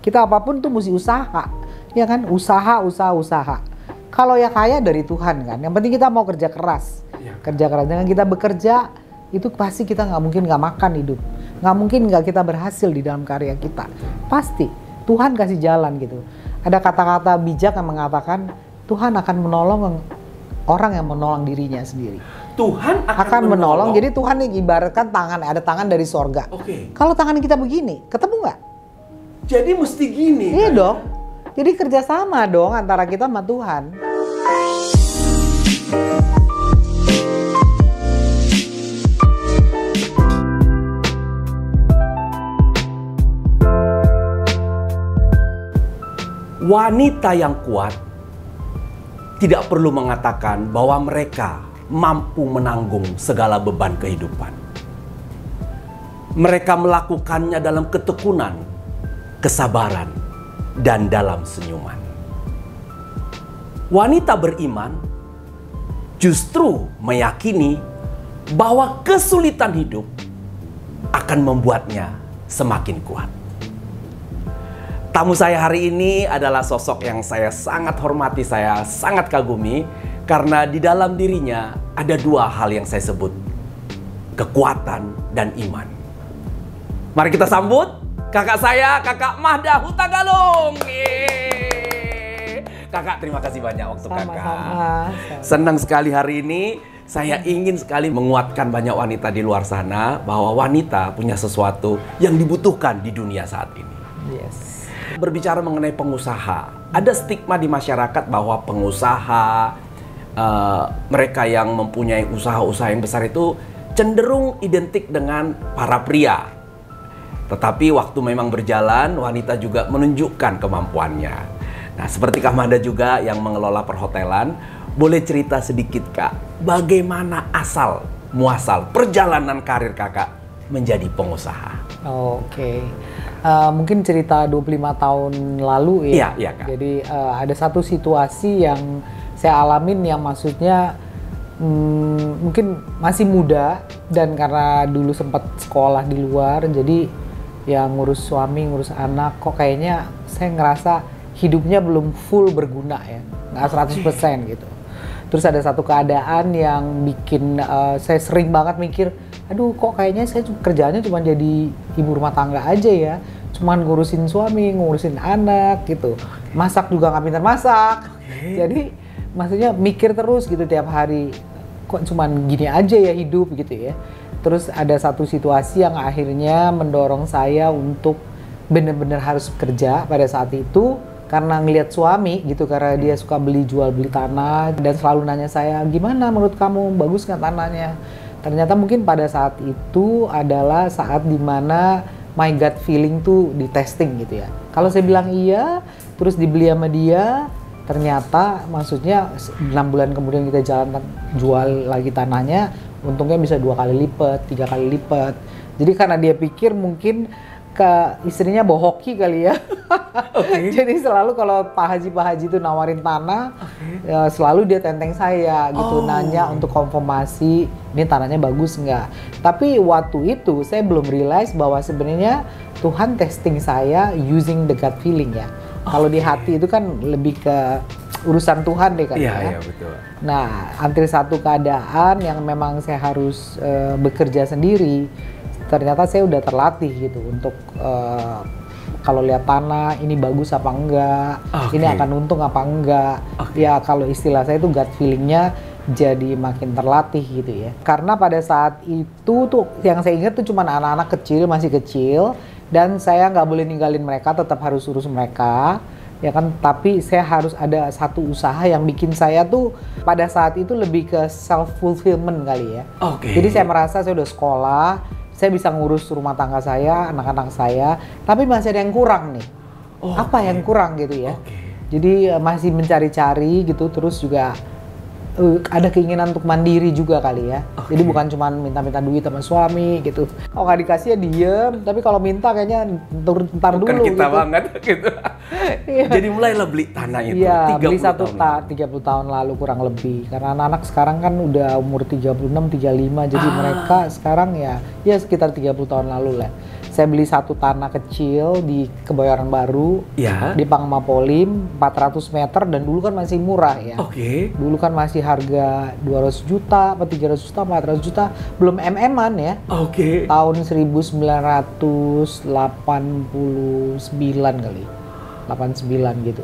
Kita apapun tuh mesti usaha, ya kan? Usaha. Kalau ya kaya dari Tuhan kan. Yang penting kita mau kerja keras. Kerja keras. Dengan kita bekerja, itu pasti kita nggak mungkin nggak makan hidup. Nggak mungkin nggak kita berhasil di dalam karya kita. Pasti. Tuhan kasih jalan gitu. Ada kata-kata bijak yang mengatakan, Tuhan akan menolong orang yang menolong dirinya sendiri. Tuhan akan menolong. Jadi Tuhan ibaratkan tangan, ada tangan dari sorga. Kalau tangan kita begini, ketemu nggak? Jadi mesti gini. Iya dong. Jadi kerjasama dong antara kita sama Tuhan. Wanita yang kuat tidak perlu mengatakan bahwa mereka mampu menanggung segala beban kehidupan. Mereka melakukannya dalam ketekunan, kesabaran, dan dalam senyuman. Wanita beriman justru meyakini bahwa kesulitan hidup akan membuatnya semakin kuat. Tamu saya hari ini adalah sosok yang saya sangat hormati, saya sangat kagumi, karena di dalam dirinya ada dua hal yang saya sebut, kekuatan dan iman. Mari kita sambut kakak saya, Kakak Mahda Hutagalung. Kakak, terima kasih banyak waktu kakak. Senang sekali hari ini. Saya ingin sekali menguatkan banyak wanita di luar sana bahwa wanita punya sesuatu yang dibutuhkan di dunia saat ini. Yes. Berbicara mengenai pengusaha, ada stigma di masyarakat bahwa pengusaha, mereka yang mempunyai usaha-usaha yang besar itu cenderung identik dengan para pria. Tetapi waktu memang berjalan, wanita juga menunjukkan kemampuannya. Nah, seperti Kak Mahda juga yang mengelola perhotelan, boleh cerita sedikit Kak, bagaimana asal muasal perjalanan karir Kakak menjadi pengusaha? Oke. Mungkin cerita 25 tahun lalu ya. Iya, Kak. Jadi ada satu situasi yang saya alamin yang maksudnya mungkin masih muda dan karena dulu sempat sekolah di luar, jadi ya ngurus suami, ngurus anak, kok kayaknya saya ngerasa hidupnya belum full berguna ya, nggak 100% gitu. Terus ada satu keadaan yang bikin saya sering banget mikir, aduh kok kayaknya saya kerjaannya cuma jadi ibu rumah tangga aja ya, cuman ngurusin suami, ngurusin anak gitu, masak juga nggak pintar masak. Jadi maksudnya mikir terus gitu tiap hari, kok cuman gini aja ya hidup gitu ya. Terus ada satu situasi yang akhirnya mendorong saya untuk benar-benar harus kerja pada saat itu. Karena ngelihat suami gitu, karena dia suka jual beli tanah dan selalu nanya saya, gimana menurut kamu, bagus nggak tanahnya? Ternyata mungkin pada saat itu adalah saat dimana my gut feeling tuh di testing gitu ya. Kalau saya bilang iya, terus dibeli sama dia, ternyata maksudnya 6 bulan kemudian kita jual lagi tanahnya, untungnya bisa 2 kali lipat, 3 kali lipat. Jadi karena dia pikir mungkin ke istrinya bawa hoki kali ya. Jadi selalu kalau Pak Haji itu nawarin tanah, ya selalu dia tenteng saya gitu, nanya untuk konfirmasi ini tanahnya bagus nggak. Tapi waktu itu saya belum realize bahwa sebenarnya Tuhan testing saya using the gut feeling ya. Kalau di hati itu kan lebih ke urusan Tuhan deh kan ya. Iya, betul. Nah, hampir satu keadaan yang memang saya harus bekerja sendiri. Ternyata saya udah terlatih gitu untuk kalau lihat tanah ini bagus apa enggak, ini akan untung apa enggak. Ya kalau istilah saya itu gut feelingnya jadi makin terlatih gitu ya. Karena pada saat itu tuh yang saya ingat tuh cuma anak-anak kecil, masih kecil, dan saya nggak boleh ninggalin mereka, tetap harus urus mereka. Ya kan, tapi saya harus ada satu usaha yang bikin saya tuh pada saat itu lebih ke self fulfillment kali ya. Jadi saya merasa saya udah sekolah, saya bisa ngurus rumah tangga saya, anak-anak saya, tapi masih ada yang kurang nih. Apa yang kurang gitu ya. Jadi masih mencari-cari gitu, terus juga ada keinginan untuk mandiri juga kali ya. Jadi bukan cuma minta-minta duit sama suami gitu. Kalau nggak dikasih ya diem, tapi kalau minta kayaknya ntar dulu bukan kita gitu. banget gitu. Jadi mulailah beli tanah itu. Iya, beli 30 tahun lalu kurang lebih. Karena anak-anak sekarang kan udah umur 36, 35. Jadi mereka sekarang ya sekitar 30 tahun lalu lah. Saya beli satu tanah kecil di Kebayoran Baru, Ya. di Pangmapolim, 400 meter, dan dulu kan masih murah ya. Oke. Dulu kan masih harga 200 juta, apa 300 juta, 400 juta, belum MM-an ya. Oke. Tahun 1989 kali, 89 gitu.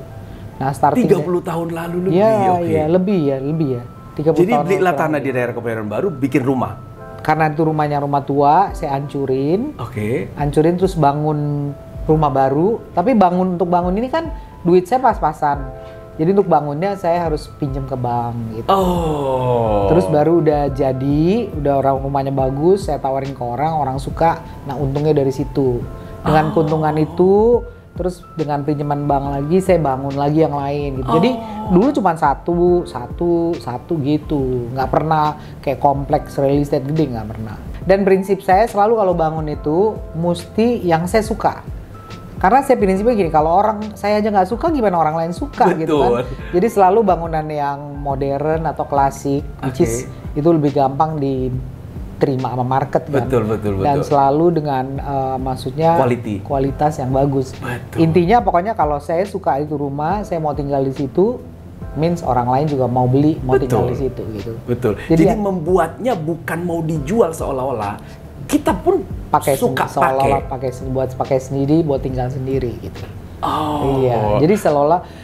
Nah, starting 30 tahun lalu lebih. ya, Oke. ya, lebih ya. 30 Jadi tahun belilah kurang tanah lebih. di daerah Kebayoran Baru, bikin rumah. Karena itu rumahnya rumah tua, saya hancurin. Oke. Hancurin terus bangun rumah baru. Tapi untuk bangun ini kan duit saya pas-pasan. Jadi untuk bangunnya saya harus pinjam ke bank gitu. Oh. Terus baru udah jadi, udah rumahnya bagus, saya tawarin ke orang suka. Nah, untungnya dari situ. Dengan keuntungan itu, terus dengan pinjaman bank lagi, saya bangun lagi yang lain gitu. Jadi dulu cuma satu gitu. Nggak pernah kayak kompleks real estate gede, nggak pernah. Dan prinsip saya selalu kalau bangun itu, mesti yang saya suka. Karena saya prinsipnya gini, kalau orang saya aja nggak suka, gimana orang lain suka gitu kan. Jadi selalu bangunan yang modern atau klasik, which is itu lebih gampang diterima sama market kan. Betul. Dan selalu dengan maksudnya kualitas yang bagus. Betul. Intinya pokoknya kalau saya suka itu rumah, saya mau tinggal di situ, means orang lain juga mau beli, mau tinggal di situ gitu. Betul. Jadi membuatnya bukan mau dijual seolah-olah kita pun suka pakai sendiri, buat tinggal sendiri gitu. Oh. Iya. Jadi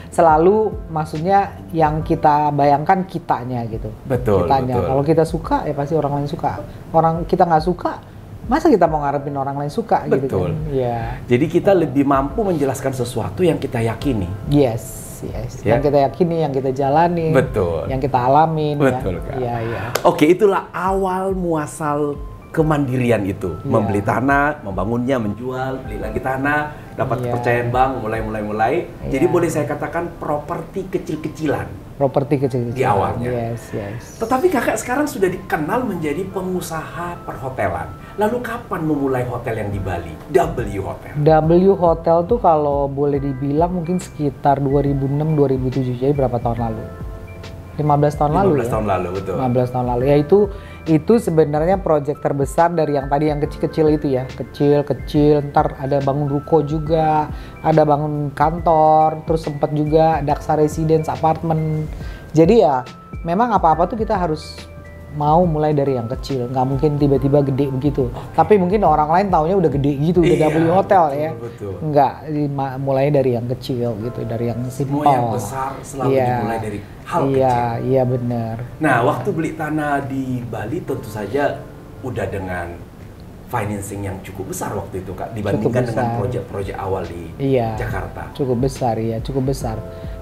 selalu maksudnya yang kita bayangkan kitanya gitu. Betul. Kalau kita suka ya pasti orang lain suka. Orang kita nggak suka, masa kita mau ngarepin orang lain suka gitu kan? Iya. Jadi kita lebih mampu menjelaskan sesuatu yang kita yakini. Yes. Yang kita yakini, yang kita jalani, yang kita alamin. Betul, Kak. Iya. Oke, itulah awal muasal kemandirian itu. Membeli tanah, membangunnya, menjual, beli lagi tanah, dapat kepercayaan bank, mulai. Jadi boleh saya katakan properti kecil-kecilan. Di awalnya. Yes. Tetapi kakak sekarang sudah dikenal menjadi pengusaha perhotelan. Lalu kapan memulai hotel yang di Bali? W Hotel. W Hotel tuh kalau boleh dibilang mungkin sekitar 2006-2007, jadi berapa tahun lalu? 15 tahun lalu ya? 15 tahun lalu, betul. 15 tahun lalu. Ya itu sebenarnya proyek terbesar dari yang tadi yang kecil-kecil itu ya. Kecil, ntar ada bangun ruko juga, ada bangun kantor, terus sempat juga Daksa Residence Apartment. Jadi ya memang apa-apa tuh kita harus mau mulai dari yang kecil, nggak mungkin tiba-tiba gede begitu. Tapi mungkin orang lain taunya udah gede gitu, udah W Hotel ya. Nggak, mulai dari yang kecil gitu, dari yang simple. Semua yang besar selalu dimulai dari hal kecil. Iya benar. Nah, waktu beli tanah di Bali tentu saja udah dengan financing yang cukup besar waktu itu, Kak, dibandingkan dengan proyek-proyek awal di Jakarta. Cukup besar.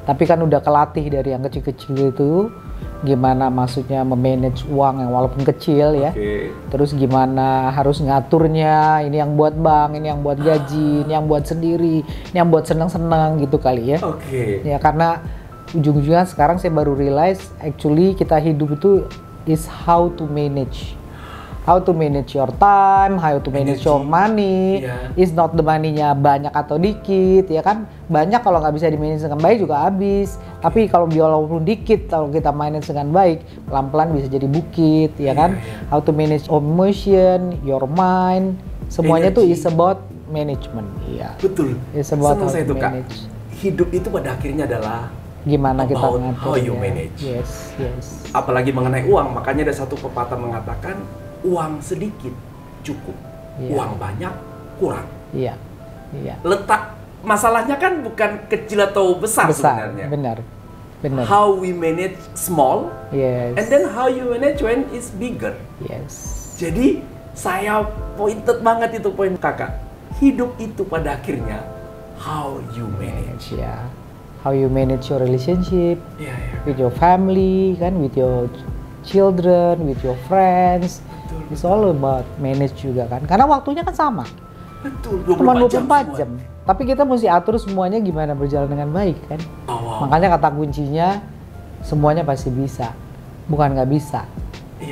Tapi kan udah kelatih dari yang kecil-kecil itu, gimana maksudnya memanage uang yang walaupun kecil ya. Terus gimana harus ngaturnya, ini yang buat bank, ini yang buat gaji, ini yang buat sendiri, ini yang buat senang-senang gitu kali ya. Ya karena ujung-ujungnya sekarang saya baru realize actually kita hidup itu is how to manage. How to manage your time, how to manage your money. Is not the money-nya banyak atau dikit, ya kan? Banyak kalau nggak bisa di-manage dengan baik juga habis. Tapi kalau walaupun dikit, kalau kita manage dengan baik, pelan-pelan bisa jadi bukit, ya kan? How to manage your emotion, your mind, semuanya tuh is about management. Iya. Betul. Is about how to itu, manage. Kak. Hidup itu pada akhirnya adalah gimana kita ngatur. How you manage. Yes. Apalagi mengenai uang, makanya ada satu pepatah mengatakan uang sedikit cukup, uang banyak kurang. Iya. Letak masalahnya kan bukan kecil atau besar sebenarnya. Benar. How we manage small, and then how you manage when it's bigger. Jadi saya pointed banget itu poin kakak. Hidup itu pada akhirnya how you manage. How you manage your relationship with your family, kan, with your children, with your friends. It's all about manage juga kan. Karena waktunya kan sama. Betul, cuma 24 jam. Tapi kita mesti atur semuanya gimana berjalan dengan baik kan. Makanya kata kuncinya semuanya pasti bisa. Bukan nggak bisa.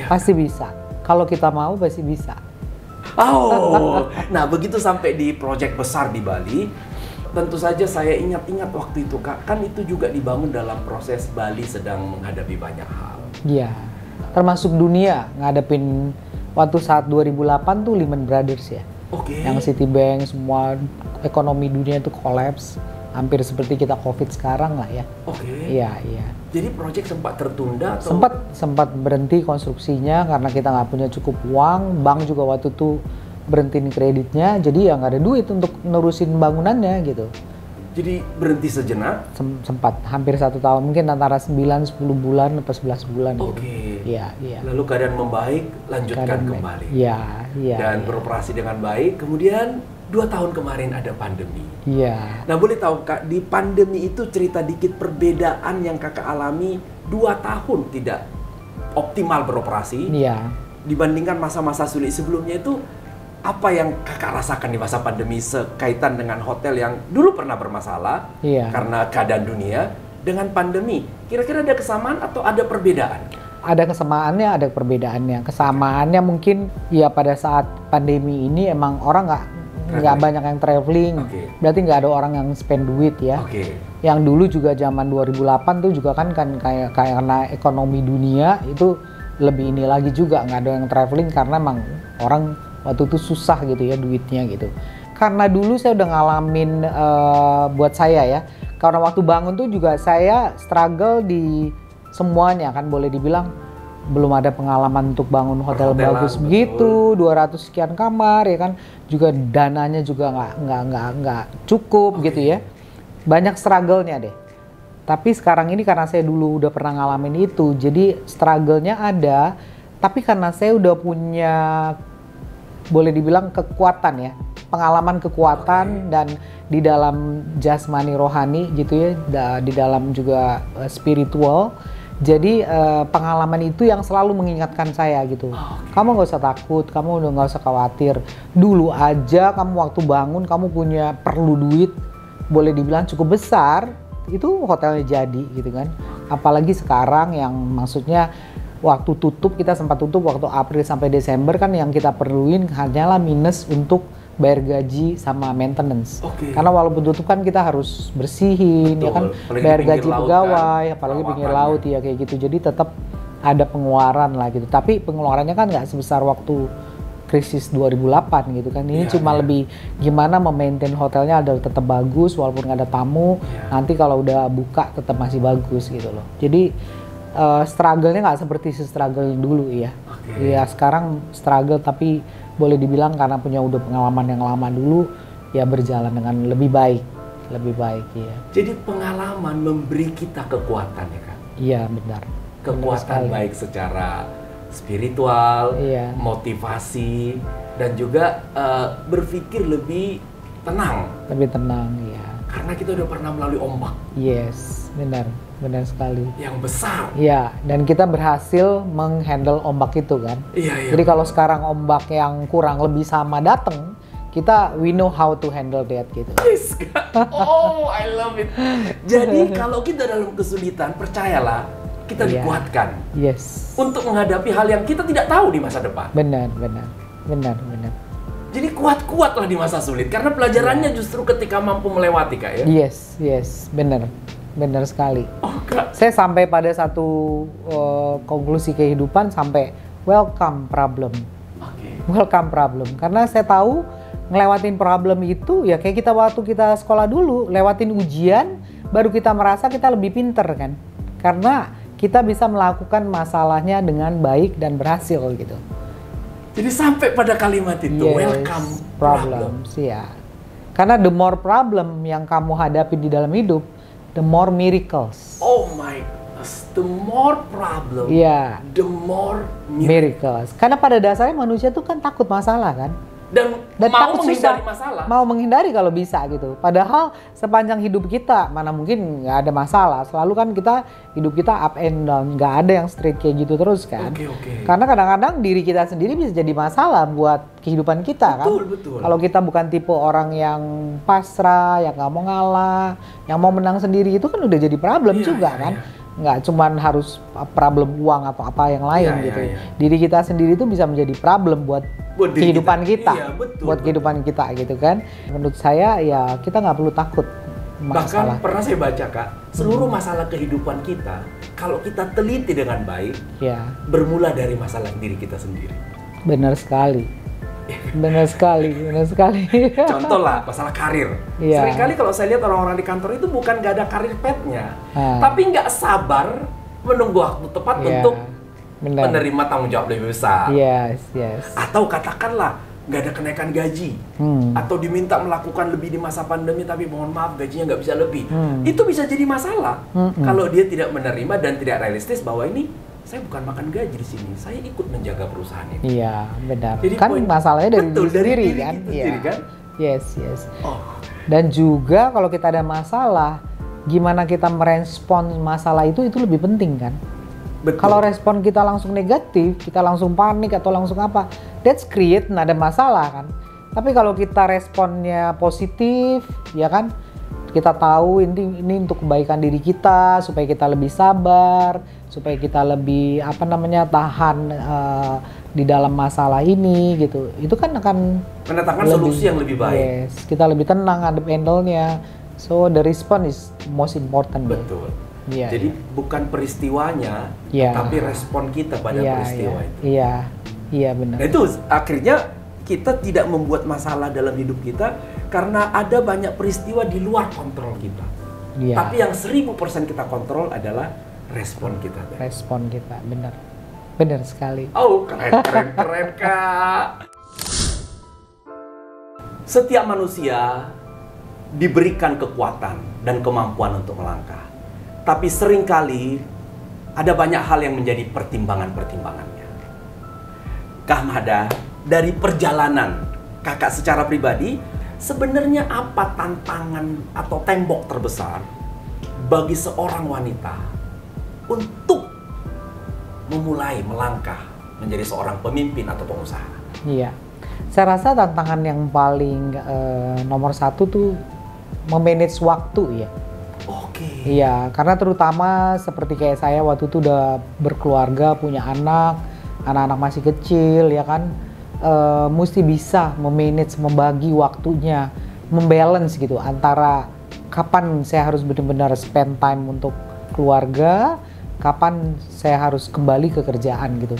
Pasti bisa. Kalau kita mau pasti bisa. Nah begitu sampai di proyek besar di Bali, tentu saja saya ingat-ingat waktu itu, Kak. Kan itu juga dibangun dalam proses Bali sedang menghadapi banyak hal. Iya. Termasuk dunia ngadepin waktu saat 2008 tuh Lehman Brothers ya. Oke. Yang Citibank, semua ekonomi dunia itu kolaps, hampir seperti kita COVID sekarang lah ya. Oke. Iya, iya. Jadi proyek sempat tertunda atau? Sempat berhenti konstruksinya karena kita nggak punya cukup uang. Bank juga waktu itu berhentiin kreditnya, jadi ya nggak ada duit untuk nerusin bangunannya gitu. Jadi berhenti sejenak? Sempat hampir 1 tahun, mungkin antara 9-10 bulan atau 11 bulan gitu. Oke. Iya, iya. Lalu keadaan membaik, lanjutkan kembali. Iya, iya. Dan beroperasi dengan baik, kemudian 2 tahun kemarin ada pandemi. Iya. Nah, boleh tahu Kak, di pandemi itu cerita dikit perbedaan yang Kakak alami 2 tahun tidak optimal beroperasi. Iya. Dibandingkan masa-masa sulit sebelumnya itu, apa yang Kakak rasakan di masa pandemi sekaitan dengan hotel yang dulu pernah bermasalah karena keadaan dunia dengan pandemi? Kira-kira ada kesamaan atau ada perbedaan? Ada kesamaannya, ada perbedaannya. Kesamaannya mungkin ya pada saat pandemi ini emang orang nggak banyak yang traveling, berarti nggak ada orang yang spend duit ya. Yang dulu juga zaman 2008 tuh juga kan kayak karena ekonomi dunia itu lebih ini lagi juga, nggak ada yang traveling karena emang orang waktu itu susah gitu ya duitnya gitu. Karena dulu saya udah ngalamin buat saya ya, karena waktu bangun tuh juga saya struggle di semuanya kan, boleh dibilang belum ada pengalaman untuk bangun hotel bagus begitu, 200 sekian kamar ya kan, juga dananya juga nggak cukup gitu ya. Banyak struggle-nya deh. Tapi sekarang ini karena saya dulu udah pernah ngalamin itu, jadi struggle-nya ada, tapi karena saya udah punya boleh dibilang kekuatan ya, pengalaman kekuatan dan di dalam jasmani rohani gitu ya, di dalam juga spiritual. Jadi pengalaman itu yang selalu mengingatkan saya gitu. Kamu nggak usah takut, kamu udah nggak usah khawatir. Dulu aja kamu waktu bangun kamu perlu duit, boleh dibilang cukup besar, itu hotelnya jadi gitu kan. Apalagi sekarang yang maksudnya waktu tutup, kita sempat tutup waktu April sampai Desember kan, yang kita perluin hanyalah minus untuk bayar gaji sama maintenance. Karena walaupun tutup kan kita harus bersihin ya kan, bayar gaji pegawai, apalagi pinggir laut ya kayak gitu. Jadi tetap ada pengeluaran lah gitu. Tapi pengeluarannya kan nggak sebesar waktu krisis 2008 gitu kan. Ini cuma lebih gimana memaintain hotelnya ada tetap bagus walaupun nggak ada tamu. Nanti kalau udah buka tetap masih bagus gitu loh. Jadi struggle-nya nggak seperti struggle dulu ya. Ya sekarang struggle tapi boleh dibilang karena punya udah pengalaman yang lama dulu ya, berjalan dengan lebih baik ya. Jadi pengalaman memberi kita kekuatan ya Kak? Iya benar. Kekuatan baik secara spiritual, motivasi, dan juga berpikir lebih tenang. Lebih tenang ya. Karena kita udah pernah melalui ombak. Yes, benar sekali. Yang besar. Iya, dan kita berhasil menghandle ombak itu kan. Iya. Jadi kalau sekarang ombak yang kurang lebih sama datang, we know how to handle that gitu. Yes, oh I love it. Jadi kalau kita dalam kesulitan, percayalah kita dikuatkan. Yes. Untuk menghadapi hal yang kita tidak tahu di masa depan. Benar. Jadi kuat-kuatlah di masa sulit, karena pelajarannya justru ketika mampu melewati Kak ya. Yes, benar sekali. Kak. Saya sampai pada satu konklusi kehidupan sampai welcome problem. Welcome problem, karena saya tahu ngelewatin problem itu ya kayak waktu kita sekolah dulu, lewatin ujian baru kita merasa kita lebih pinter kan, karena kita bisa melakukan masalahnya dengan baik dan berhasil gitu. Jadi sampai pada kalimat itu, welcome problems ya. Karena the more problem yang kamu hadapi di dalam hidup, the more miracles. Oh my goodness, the more problem, the more miracles. Karena pada dasarnya manusia tuh kan takut masalah kan. Dan mau menghindari masalah. Mau menghindari kalau bisa gitu. Padahal sepanjang hidup kita, mana mungkin nggak ada masalah. Selalu kan hidup kita up and down. Nggak ada yang straight kayak gitu terus kan. Karena kadang-kadang diri kita sendiri bisa jadi masalah buat kehidupan kita kan. Betul. Kalau kita bukan tipe orang yang pasrah, yang nggak mau ngalah, yang mau menang sendiri, itu kan udah jadi problem juga kan. Nggak cuman harus problem uang atau apa yang lain gitu. Diri kita sendiri itu bisa menjadi problem buat kehidupan kita, buat kehidupan kita gitu kan. Menurut saya ya kita nggak perlu takut masalah. Bahkan pernah saya baca Kak, seluruh masalah kehidupan kita kalau kita teliti dengan baik, bermula dari masalah diri kita sendiri. Benar sekali. Benar sekali, benar sekali. Contoh lah, masalah karir. Iya. Seringkali kalau saya lihat orang-orang di kantor itu bukan nggak ada karir path-nya, Ah. tapi nggak sabar menunggu waktu tepat Iya, untuk benar. menerima tanggung jawab lebih besar. Yes, yes. Atau katakanlah nggak ada kenaikan gaji, atau diminta melakukan lebih di masa pandemi, tapi mohon maaf gajinya nggak bisa lebih. Itu bisa jadi masalah kalau dia tidak menerima dan tidak realistis bahwa ini saya bukan makan gaji di sini, saya ikut menjaga perusahaan ini. Iya, benar. Jadi Kan poin- masalahnya dari betul, diri dari sendiri diri kan? kita Iya. sendiri kan? Yes, yes. Oh, Dan juga kalau kita ada masalah, gimana kita merespons masalah itu lebih penting kan? betul. Kalau respon kita langsung negatif, kita langsung panik atau langsung apa, that's create ada masalah kan. Tapi kalau kita responnya positif, ya kan, kita tahu ini untuk kebaikan diri kita, supaya kita lebih sabar, supaya kita lebih tahan di dalam masalah ini gitu. Itu kan akan mendatangkan solusi yang lebih baik. Yes, kita lebih tenang ngadep handle-nya. So the response is most important. Betul. Iya, Jadi bukan peristiwanya, Iya. tapi respon kita pada Iya, peristiwa iya. itu. Iya, iya benar. Nah itu akhirnya kita tidak membuat masalah dalam hidup kita karena ada banyak peristiwa di luar kontrol kita. Iya. Tapi yang 1000% kita kontrol adalah respon kita. Respon kita, benar. Benar sekali. Oh, keren, Kak. Setiap manusia diberikan kekuatan dan kemampuan untuk melangkah. Tapi seringkali ada banyak hal yang menjadi pertimbangan-pertimbangannya. Kak Mada, dari perjalanan kakak secara pribadi, sebenarnya apa tantangan atau tembok terbesar bagi seorang wanita untuk memulai melangkah menjadi seorang pemimpin atau pengusaha? Iya. Saya rasa tantangan yang paling nomor satu tuh memanage waktu ya. Oke. Iya, karena terutama seperti kayak saya waktu itu udah berkeluarga, punya anak-anak masih kecil ya kan, mesti bisa memanage, membagi waktunya, membalance gitu antara kapan saya harus benar-benar spend time untuk keluarga, kapan saya harus kembali ke kerjaan gitu.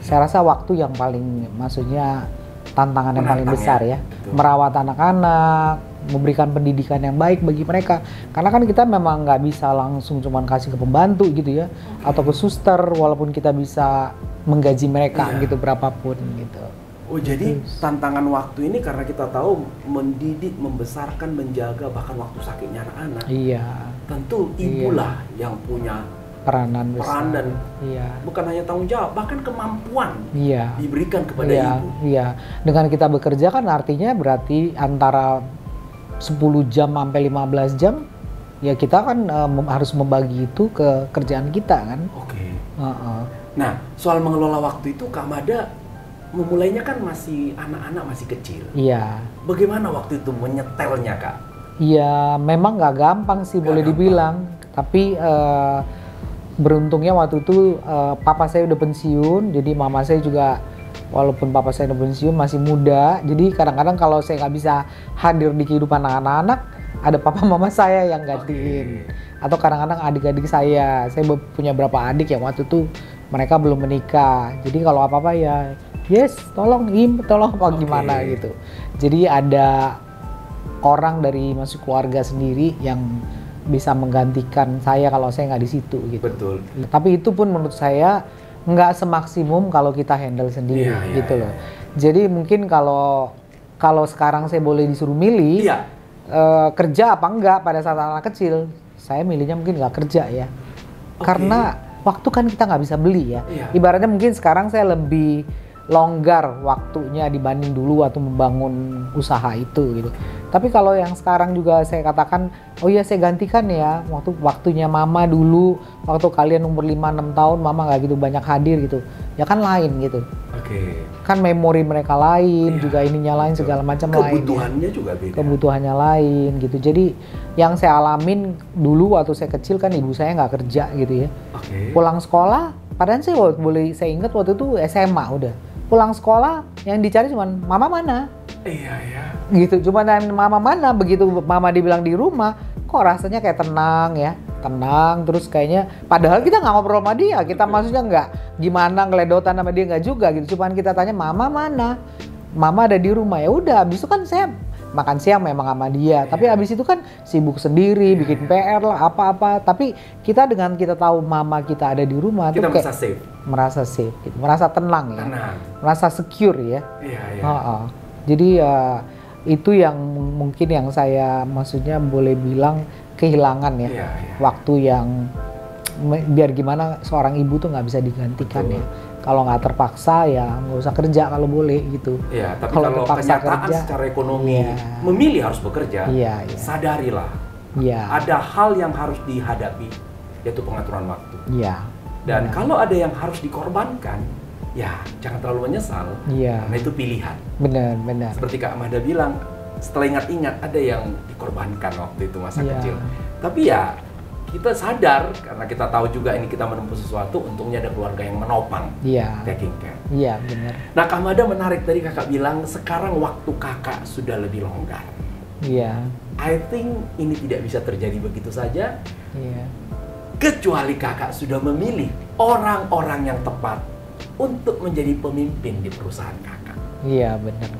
Saya rasa waktu yang paling, maksudnya tantangan yang paling Menantang besar ya. ya. Betul. Merawat anak-anak, memberikan pendidikan yang baik bagi mereka. Karena kan kita memang nggak bisa langsung cuman kasih ke pembantu gitu ya, atau ke suster, walaupun kita bisa menggaji mereka Iya. gitu berapapun gitu. Oh jadi tantangan waktu ini karena kita tahu mendidik, membesarkan, menjaga bahkan waktu sakitnya anak-anak. Iya, Tentu ibulah yang punya peranan besar. peran dan Iya. bukan hanya tanggung jawab, bahkan kemampuan Iya. diberikan kepada Iya, ibu. iya. Dengan kita bekerja kan artinya berarti antara 10 jam sampai 15 jam ya kita kan harus membagi itu ke kerjaan kita kan. Oke. Heeh. Nah, soal mengelola waktu itu Kak Mada memulainya kan masih anak-anak masih kecil. Iya. Bagaimana waktu itu menyetelnya Kak? Iya, memang nggak gampang sih Nggak boleh gampang. dibilang. Tapi beruntungnya waktu itu papa saya udah pensiun, jadi mama saya juga walaupun papa saya udah pensiun masih muda. Jadi kadang-kadang kalau saya nggak bisa hadir di kehidupan anak-anak, ada papa mama saya yang gantiin. Atau kadang-kadang adik-adik saya punya berapa adik yang waktu itu mereka belum menikah. Jadi kalau apa-apa ya, yes, tolong apa gimana gitu. Jadi ada orang dari masuk keluarga sendiri yang bisa menggantikan saya kalau saya nggak di situ gitu. Betul. Tapi itu pun menurut saya nggak semaksimum kalau kita handle sendiri Iya, gitu iya, loh. Jadi mungkin kalau sekarang saya boleh disuruh milih Iya. kerja apa enggak pada saat anak kecil, saya milihnya mungkin nggak kerja ya. Oke. Karena waktu kan kita nggak bisa beli ya. Iya. Ibaratnya mungkin sekarang saya lebih longgar waktunya dibanding dulu waktu membangun usaha itu gitu. Tapi kalau yang sekarang juga saya katakan, oh iya saya gantikan ya, waktunya mama dulu, waktu kalian umur 5-6 tahun mama nggak gitu banyak hadir gitu. Ya kan lain gitu. Oke. Kan memori mereka lain, Iya, juga ininya lain, betul. segala macam lain. ya. Kebutuhannya juga beda. Kebutuhannya lain gitu. Jadi yang saya alamin dulu waktu saya kecil kan ibu saya nggak kerja gitu ya. Oke. Pulang sekolah, padahal saya ingat waktu itu SMA udah. Pulang sekolah yang dicari cuman mama mana Iya, iya. gitu, cuma mama mana. Begitu mama dibilang di rumah kok rasanya kayak tenang ya, tenang terus kayaknya, padahal kita nggak ngobrol sama dia, kita maksudnya nggak gimana ngeledotan sama dia, nggak juga gitu, cuman kita tanya mama mana. mama ada di rumah, ya udah. Habis itu kan saya makan siang memang sama dia, tapi habis itu kan sibuk sendiri, bikin PR lah, apa-apa. Tapi kita dengan kita tahu mama kita ada di rumah, kita tuh kayak merasa safe, gitu. Merasa tenang ya, merasa secure ya. Jadi itu yang mungkin yang saya maksudnya boleh bilang kehilangan ya, waktu yang biar gimana seorang ibu tuh nggak bisa digantikan. Betul. Ya. Kalau nggak terpaksa ya nggak usah kerja kalau boleh gitu. Iya, tapi kalau terpaksa kerja, secara ekonomi memilih harus bekerja, sadarilah. Ada hal yang harus dihadapi, yaitu pengaturan waktu. Dan kalau ada yang harus dikorbankan, ya jangan terlalu menyesal, karena itu pilihan. Benar. Seperti Kak Amanda bilang, setelah ingat-ingat ada yang dikorbankan waktu itu masa kecil. Tapi ya kita sadar, karena kita tahu juga ini kita menempuh sesuatu, untungnya ada keluarga yang menopang, taking care. Iya, benar. Nah, Kak Amanda menarik tadi kakak bilang, sekarang waktu kakak sudah lebih longgar. Iya. I think ini tidak bisa terjadi begitu saja, kecuali kakak sudah memilih orang-orang yang tepat untuk menjadi pemimpin di perusahaan kakak. Iya, benar.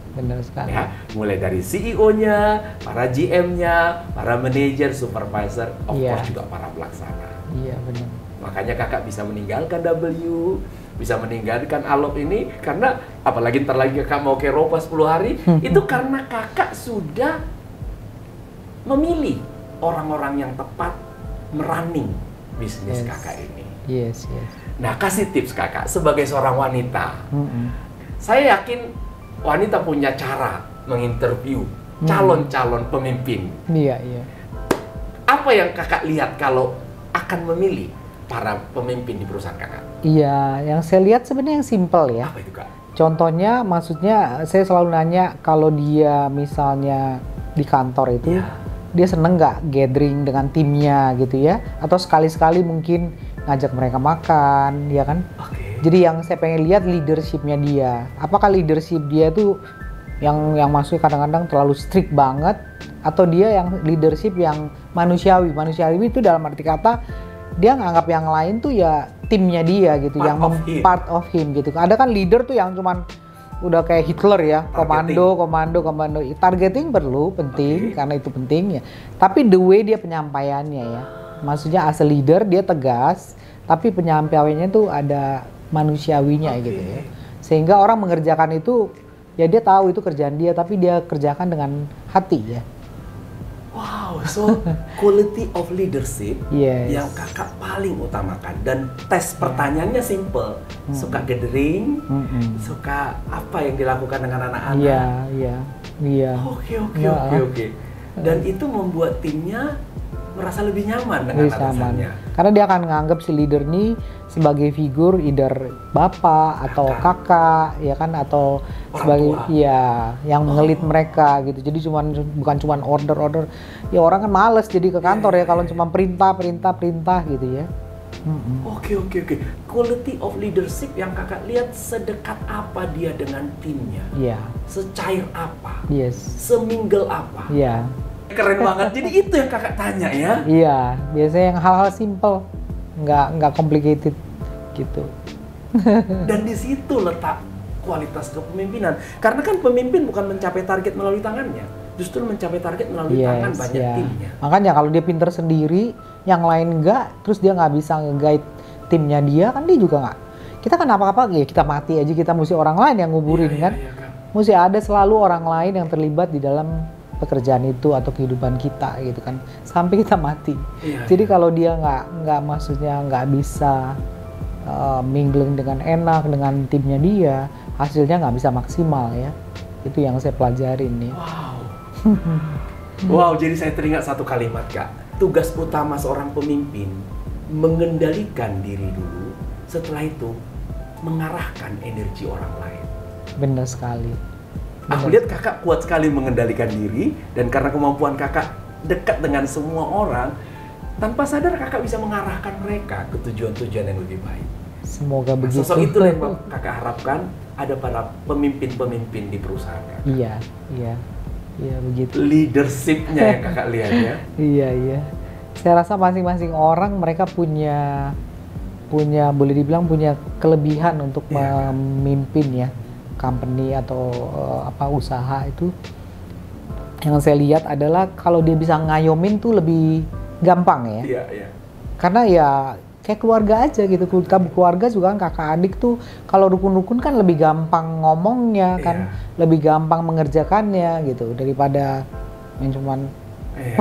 Benar sekali. Ya, mulai dari CEO-nya, para GM-nya, para manajer, supervisor, of course juga para pelaksana. Iya, benar. Makanya kakak bisa meninggalkan W, bisa meninggalkan Alop ini, karena apalagi ntar lagi kakak mau ke Eropa 10 hari, itu karena kakak sudah memilih orang-orang yang tepat merunning bisnis kakak ini. Yes. Nah, kasih tips kakak sebagai seorang wanita. Saya yakin wanita punya cara menginterview calon-calon pemimpin. Iya. Apa yang kakak lihat kalau akan memilih para pemimpin di perusahaan kakak? Iya, yang saya lihat sebenarnya yang simple ya. Apa itu, Kak? Contohnya, maksudnya saya selalu nanya kalau dia misalnya di kantor itu, dia seneng nggak gathering dengan timnya gitu ya? Atau sekali-sekali mungkin ngajak mereka makan, ya kan? Jadi yang saya pengen lihat leadership-nya dia. Apakah leadership dia tuh yang maksudnya kadang-kadang terlalu strict banget, atau dia yang leadership yang manusiawi. Manusiawi itu dalam arti kata dia nganggap yang lain tuh ya timnya dia gitu, part of him gitu. Ada kan leader tuh yang cuman udah kayak Hitler ya, komando. Targeting perlu, penting, karena itu penting ya. Tapi the way dia penyampaiannya ya, maksudnya as a leader dia tegas, tapi penyampaiannya tuh ada manusiawinya gitu ya, sehingga orang mengerjakan itu ya dia tahu itu kerjaan dia, tapi dia kerjakan dengan hati ya. Wow, so quality of leadership yang kakak paling utamakan, dan tes pertanyaannya simple, suka gathering, suka apa yang dilakukan dengan anak-anak. Iya. Oke. Dan itu membuat timnya merasa lebih nyaman dengan atasannya. Karena dia akan menganggap si leader ini sebagai figur either bapak atau kakak, ya kan, atau orang sebagai yang mengelit mereka gitu. Jadi bukan cuman order. Ya orang kan males jadi ke kantor kalau cuma perintah gitu ya. Oke. Quality of leadership yang kakak lihat, sedekat apa dia dengan timnya? Secair apa? Semingle apa? Keren banget. Jadi itu yang kakak tanya ya? Iya, biasanya yang hal-hal simple, nggak complicated gitu. Dan di situ letak kualitas kepemimpinan. Karena kan pemimpin bukan mencapai target melalui tangannya, justru mencapai target melalui tangan banyak timnya. Makanya kalau dia pinter sendiri, yang lain nggak, terus dia nggak bisa nge-guide timnya dia, kan dia juga nggak. Kita kan apa-apa ya kita mati aja, kita mesti orang lain yang nguburin kan. Mesti ada selalu orang lain yang terlibat di dalam pekerjaan itu atau kehidupan kita gitu kan, sampai kita mati. Jadi kalau dia nggak maksudnya nggak bisa mingling dengan enak dengan timnya dia, hasilnya nggak bisa maksimal ya. Itu yang saya pelajarin nih. Wow, jadi saya teringat satu kalimat, Kak. Tugas utama seorang pemimpin mengendalikan diri dulu, setelah itu mengarahkan energi orang lain. Benar sekali. Aku lihat kakak kuat sekali mengendalikan diri, dan karena kemampuan kakak dekat dengan semua orang, tanpa sadar kakak bisa mengarahkan mereka ke tujuan-tujuan yang lebih baik. Semoga begitu. Sosok itu yang kakak harapkan ada pada pemimpin-pemimpin di perusahaan kakak. Iya begitu. Leadership-nya yang kakak lihat ya. Iya. Saya rasa masing-masing orang mereka punya boleh dibilang punya kelebihan untuk memimpin ya. company atau usaha itu, yang saya lihat adalah kalau dia bisa ngayomin tuh lebih gampang ya. Iya, iya. Karena ya kayak keluarga aja gitu. Keluarga juga kan kakak adik tuh kalau rukun-rukun kan lebih gampang ngomongnya kan, lebih gampang mengerjakannya gitu daripada yang cuman. Iya.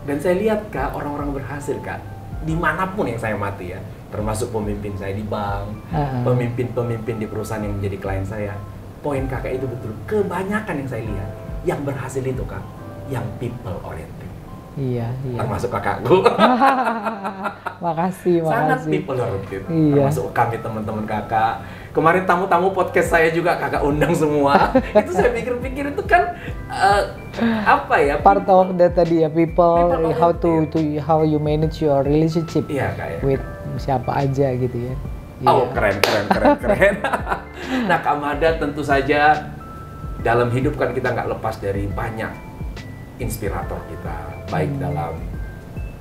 Dan saya lihat Kak, orang-orang berhasil Kak, dimanapun yang saya mati ya, termasuk pemimpin saya di bank, pemimpin-pemimpin di perusahaan yang menjadi klien saya. Poin Kakak itu betul. Kebanyakan yang saya lihat yang berhasil itu Kak, yang people oriented. Iya. Termasuk kakakku. Makasih. Sangat people oriented. Iya. Termasuk kami teman-teman kakak. Kemarin tamu-tamu podcast saya juga kakak undang semua. Itu saya pikir-pikir itu kan apa ya? Part of that tadi ya, people how you manage your relationship with siapa aja gitu ya. Oh, keren. Nah, Kak Mada tentu saja dalam hidup kan kita nggak lepas dari banyak inspirator kita, baik dalam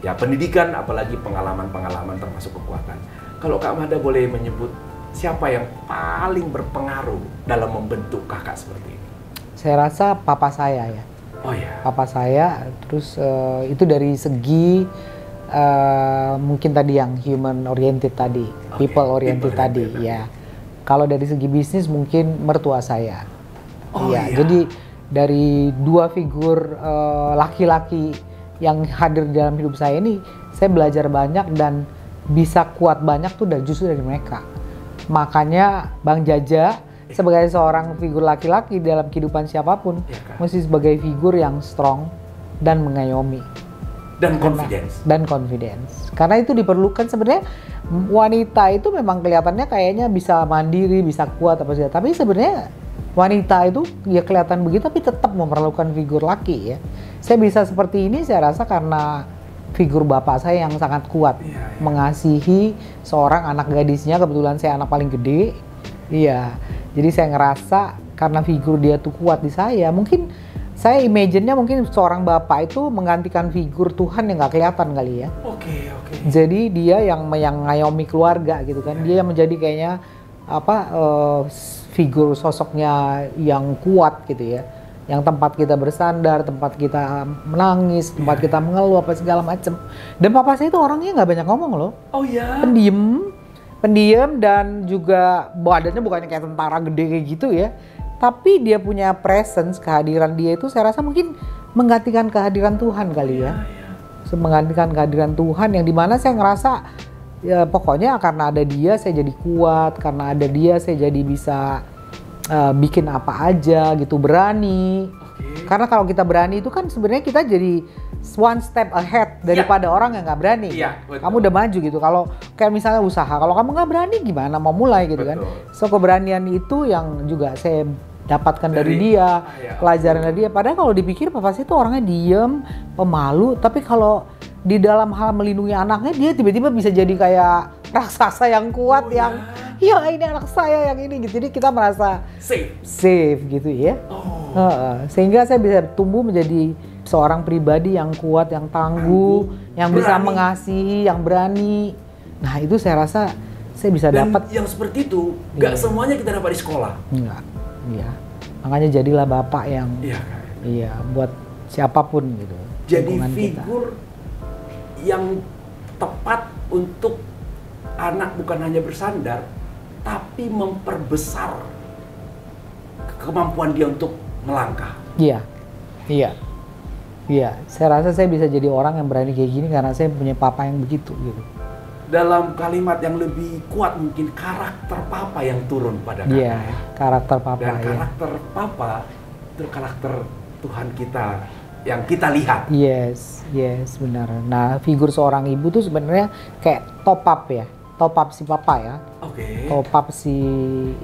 ya pendidikan, apalagi pengalaman-pengalaman termasuk kekuatan. Kalau Kak Mada boleh menyebut siapa yang paling berpengaruh dalam membentuk kakak seperti ini? Saya rasa papa saya ya. Oh ya. Papa saya, terus itu dari segi mungkin tadi yang human oriented tadi, people oriented tadi ya. Kalau dari segi bisnis mungkin mertua saya. Jadi dari dua figur laki-laki yang hadir dalam hidup saya ini, saya belajar banyak dan bisa kuat banyak tuh justru dari mereka. Makanya Bang Jaja sebagai seorang figur laki-laki dalam kehidupan siapapun, mesti sebagai figur yang strong dan mengayomi. Dan confidence. Karena itu diperlukan sebenarnya. Wanita itu memang kelihatannya kayaknya bisa mandiri, bisa kuat apa saja, tapi sebenarnya wanita itu ya kelihatan begitu tapi tetap memerlukan figur laki ya. Saya bisa seperti ini saya rasa karena figur bapak saya yang sangat kuat mengasihi seorang anak gadisnya, kebetulan saya anak paling gede. Iya. Jadi saya ngerasa karena figur dia tuh kuat di saya, mungkin saya imagine-nya mungkin seorang bapak itu menggantikan figur Tuhan yang nggak kelihatan kali ya. Oke. Jadi dia yang ngayomi keluarga gitu kan. Dia yang menjadi kayaknya figur sosoknya yang kuat gitu ya, yang tempat kita bersandar, tempat kita menangis, tempat kita mengeluh apa segala macem. Dan papa saya itu orangnya nggak banyak ngomong loh. Oh ya. Pendiam dan juga badannya bukannya kayak tentara gede kayak gitu ya, tapi dia punya presence, kehadiran dia itu saya rasa mungkin menggantikan kehadiran Tuhan kali ya. Menggantikan kehadiran Tuhan yang dimana saya ngerasa ya pokoknya karena ada dia saya jadi kuat, karena ada dia saya jadi bisa bikin apa aja gitu, berani. Karena kalau kita berani itu kan sebenarnya kita jadi one step ahead daripada orang yang nggak berani. Kamu udah maju gitu. Kalau kayak misalnya usaha, kalau kamu nggak berani gimana mau mulai gitu kan. So keberanian itu yang juga saya dapatkan dari dia, pelajaran dari dia. Padahal kalau dipikir papa saya itu orangnya diem, pemalu, tapi kalau di dalam hal melindungi anaknya dia tiba-tiba bisa jadi kayak raksasa yang kuat ya ini anak saya yang ini gitu. Jadi kita merasa safe gitu ya. Sehingga saya bisa tumbuh menjadi seorang pribadi yang kuat, yang tangguh, yang bisa mengasihi, yang berani. Nah itu saya rasa saya bisa dapat. Yang seperti itu nggak semuanya kita dapat di sekolah. Enggak. Iya. Makanya jadilah bapak yang buat siapapun gitu. Jadi figur yang tepat untuk anak bukan hanya bersandar, tapi memperbesar kemampuan dia untuk melangkah. Iya. Saya rasa saya bisa jadi orang yang berani kayak gini karena saya punya papa yang begitu gitu. Dalam kalimat yang lebih kuat mungkin karakter papa yang turun pada kakak. Iya, karakter papa. Dan karakter papa itu karakter Tuhan kita yang kita lihat. Yes, benar. Nah, figur seorang ibu tuh sebenarnya kayak top up si papa ya. Top up si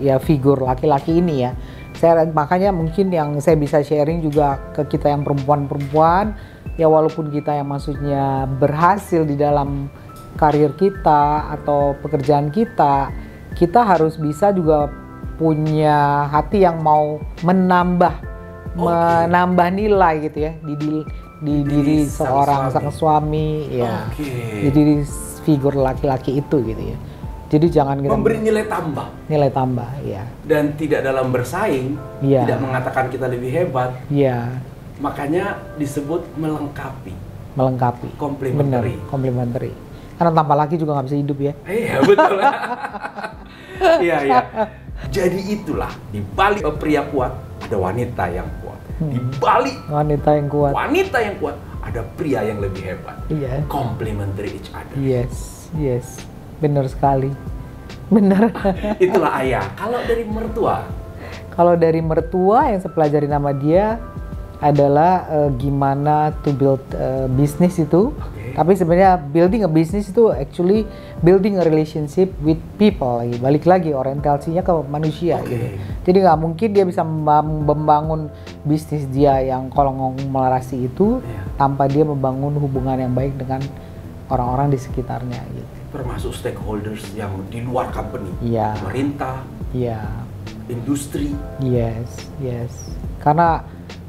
ya figur laki-laki ini ya. Makanya mungkin yang saya bisa sharing juga ke kita yang perempuan-perempuan, ya walaupun kita yang maksudnya berhasil di dalam karir kita atau pekerjaan kita harus bisa juga punya hati yang mau menambah nilai gitu ya di diri seorang sang suami ya, di diri figur laki-laki itu gitu ya. Jadi jangan kita memberi nilai tambah. Nilai tambah, ya. Dan tidak dalam bersaing, Iya. tidak mengatakan kita lebih hebat. Iya. Makanya disebut melengkapi. Melengkapi. Complementary. Bener, complementary. Karena tanpa laki juga nggak bisa hidup ya. Iya, betul. Iya, iya. Jadi itulah, di balik pria kuat ada wanita yang kuat. Di balik Wanita yang kuat. wanita yang kuat ada pria yang lebih hebat. Iya. Complementary each other. Yes, yes. Benar sekali. Benar. Itulah ayah. Kalau dari mertua, Kalau dari mertua yang saya pelajari nama dia adalah gimana to build bisnis itu. Oke. Tapi sebenarnya building a business itu actually building a relationship with people lagi. Balik lagi orientasinya ke manusia Oke. gitu. Jadi nggak mungkin dia bisa membangun bisnis dia yang konglomerasi itu Iya. tanpa dia membangun hubungan yang baik dengan orang-orang di sekitarnya gitu. termasuk stakeholders yang di luar company, Iya. pemerintah, Iya. industri. Yes, yes. Karena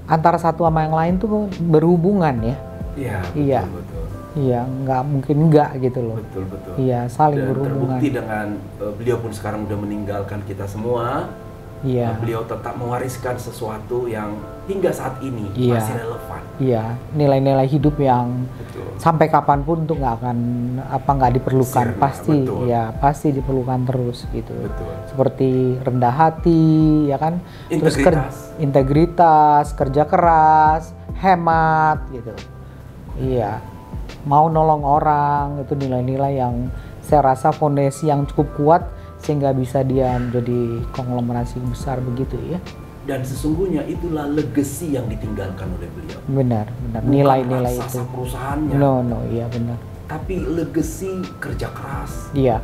antara satu sama yang lain tuh berhubungan ya. Iya, betul, Iya. betul. Iya, nggak mungkin nggak gitu loh. Betul, betul. Iya, saling Dan berhubungan. terbukti dengan beliau pun sekarang udah meninggalkan kita semua. Iya, Beliau tetap mewariskan sesuatu yang hingga saat ini Iya. masih relevan. iya. Nilai-nilai hidup yang Betul. sampai kapanpun tuh nggak diperlukan. Sirna, Pasti, betul. ya pasti diperlukan terus gitu. Betul. Seperti rendah hati, ya kan? Terus integritas, kerja keras, hemat gitu. Iya. Mau nolong orang, itu nilai-nilai yang saya rasa fondasi yang cukup kuat sehingga bisa dia menjadi konglomerasi besar begitu ya. Dan sesungguhnya itulah legacy yang ditinggalkan oleh beliau. Benar, benar. Bukan Nilai-nilai itu. raksasa perusahaannya, No, iya benar. tapi legacy kerja keras, Iya,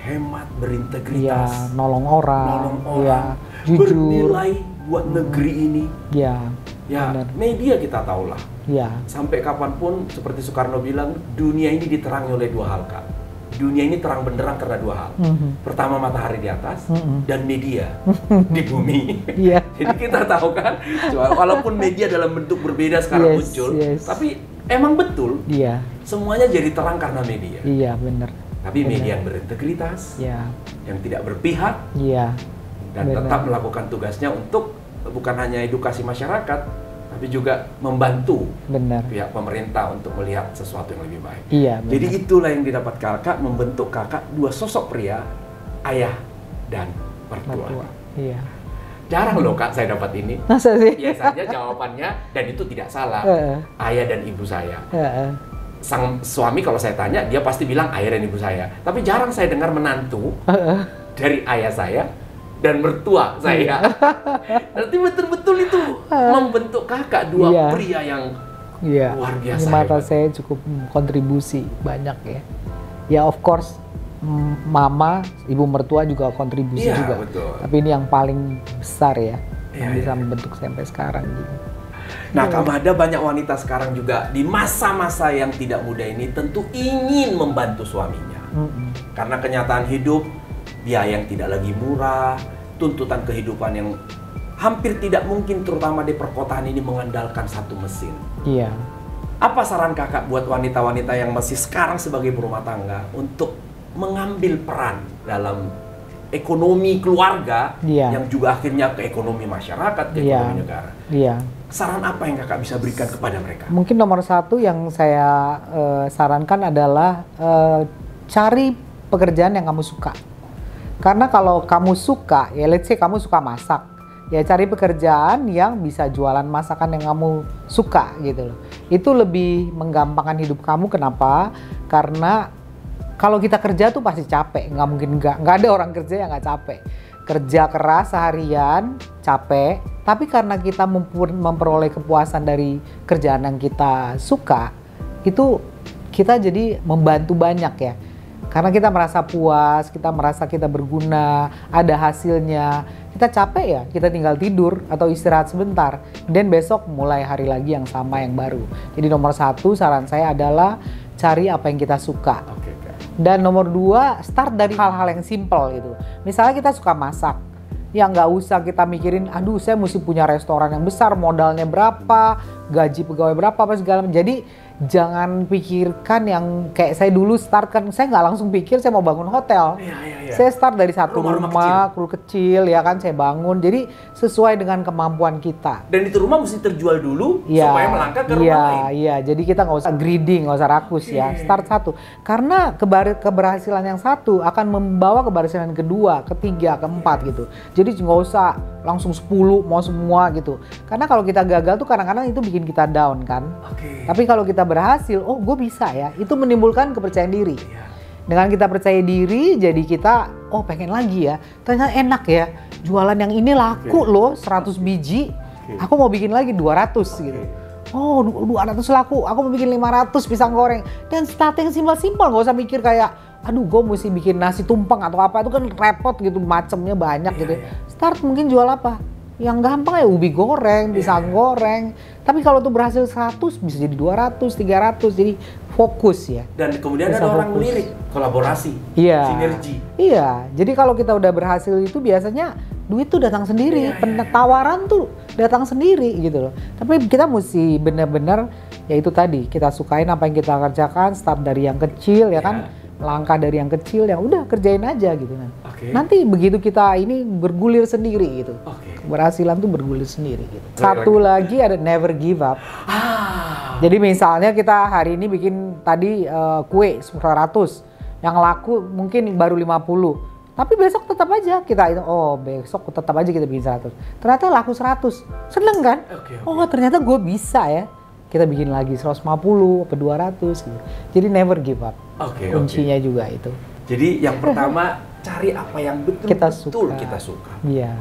hemat, iya, berintegritas, nolong orang, nolong iya, orang, jujur, bernilai buat negeri ini. iya, Ya, benar, media kita tahulah. iya, Sampai kapanpun, seperti Soekarno bilang, dunia ini diterangi oleh dua hal, Kak. Dunia ini terang benderang karena dua hal. Pertama, matahari di atas, dan media di bumi. Iya. Jadi kita tahu kan, walaupun media dalam bentuk berbeda sekarang Yes, muncul, yes. tapi emang betul, iya, semuanya jadi terang karena media. iya, benar, Tapi media yang berintegritas, iya, yang tidak berpihak, iya, dan benar. tetap melakukan tugasnya untuk bukan hanya edukasi masyarakat, tapi juga membantu benar, pihak pemerintah untuk melihat sesuatu yang lebih baik. iya, benar. Jadi itulah yang didapat kakak, membentuk kakak dua sosok pria, ayah dan mertua. Mertua, iya. Jarang loh Kak saya dapat ini. Masa sih? Biasanya jawabannya, dan itu tidak salah, Heeh. ayah dan ibu saya. Heeh. Sang suami kalau saya tanya, dia pasti bilang ayah dan ibu saya. Tapi jarang saya dengar menantu dari ayah saya dan mertua saya. Berarti betul-betul itu membentuk kakak, dua Iya. pria yang Iya, luar biasa di mata hebat. saya cukup kontribusi banyak ya. Ya of course, mama, ibu mertua juga kontribusi Iya, juga. betul. Tapi ini yang paling besar ya, yang Iya, bisa iya. membentuk sampai sekarang gitu. Nah, Kamada, banyak wanita sekarang juga di masa-masa yang tidak mudah ini tentu ingin membantu suaminya. Karena kenyataan hidup, biaya yang tidak lagi murah, tuntutan kehidupan yang hampir tidak mungkin, terutama di perkotaan ini mengandalkan satu mesin. Iya, Apa saran kakak buat wanita-wanita yang masih sekarang sebagai berumah tangga untuk mengambil peran dalam ekonomi keluarga, Iya. yang juga akhirnya ke ekonomi masyarakat, ke Iya. ekonomi negara? iya. Saran apa yang kakak bisa berikan kepada mereka? Mungkin nomor satu yang saya sarankan adalah cari pekerjaan yang kamu suka. Karena kalau kamu suka, ya let's say kamu suka masak, ya cari pekerjaan yang bisa jualan masakan yang kamu suka gitu loh. Itu lebih menggampangkan hidup kamu. Kenapa? Karena kalau kita kerja tuh pasti capek, nggak mungkin nggak ada orang kerja yang nggak capek. Kerja keras seharian, capek, tapi karena kita memperoleh kepuasan dari kerjaan yang kita suka, itu kita jadi membantu banyak ya. Karena kita merasa puas, kita merasa kita berguna, ada hasilnya. Kita capek ya, kita tinggal tidur atau istirahat sebentar. Dan besok mulai hari lagi yang sama, yang baru. Jadi nomor satu saran saya adalah cari apa yang kita suka. Oke, Kak. Dan nomor dua, start dari hal-hal yang simple gitu. Misalnya kita suka masak, ya nggak usah kita mikirin, aduh saya mesti punya restoran yang besar, modalnya berapa, gaji pegawai berapa, apa segala macam. Jadi jangan pikirkan yang kayak saya dulu start kan, saya nggak langsung pikir saya mau bangun hotel. Saya start dari satu rumah kecil ya kan, saya bangun. Jadi sesuai dengan kemampuan kita. Dan itu rumah mesti terjual dulu supaya melangkah ke rumah lain. Iya, jadi kita nggak usah greedy, nggak usah rakus ya. Start satu, karena keberhasilan yang satu akan membawa keberhasilan kedua, ketiga, keempat gitu. Jadi nggak usah langsung 10 mau semua gitu. Karena kalau kita gagal tuh kadang-kadang itu bikin kita down kan. Tapi kalau kita berhasil, oh gue bisa ya, itu menimbulkan kepercayaan diri. Dengan kita percaya diri, jadi kita, oh pengen lagi ya, ternyata enak ya, jualan yang ini laku loh 100 biji, aku mau bikin lagi 200 gitu. Oh 200 laku, aku mau bikin 500 pisang goreng. Dan starting simpel-simpel, gak usah mikir kayak, aduh gue mesti bikin nasi tumpeng atau apa, itu kan repot gitu, macamnya banyak gitu. Start mungkin jual apa? Yang gampang ya ubi goreng, pisang goreng. Tapi kalau tuh berhasil 100 bisa jadi 200, 300, jadi fokus ya. Dan kemudian ada orang melirik, kolaborasi, sinergi. Iya, jadi kalau kita udah berhasil itu biasanya duit tuh datang sendiri, tawaran tuh datang sendiri gitu loh. Tapi kita mesti benar-benar ya itu tadi, kita sukain apa yang kita kerjakan, start dari yang kecil ya kan. Langkah dari yang kecil, yang udah kerjain aja gitu kan. Nanti begitu kita ini bergulir sendiri gitu. Keberhasilan tuh bergulir sendiri gitu. Satu lagi ada never give up. Jadi misalnya kita hari ini bikin tadi kue 100, yang laku mungkin baru 50. Tapi besok tetap aja kita itu, oh besok tetap aja kita bikin 100. Ternyata laku 100. Seneng kan? Oh ternyata gue bisa ya. Kita bikin lagi 150 atau 200 gitu. Jadi never give up. Kuncinya juga itu. Jadi yang pertama cari apa yang betul-betul kita suka. Iya.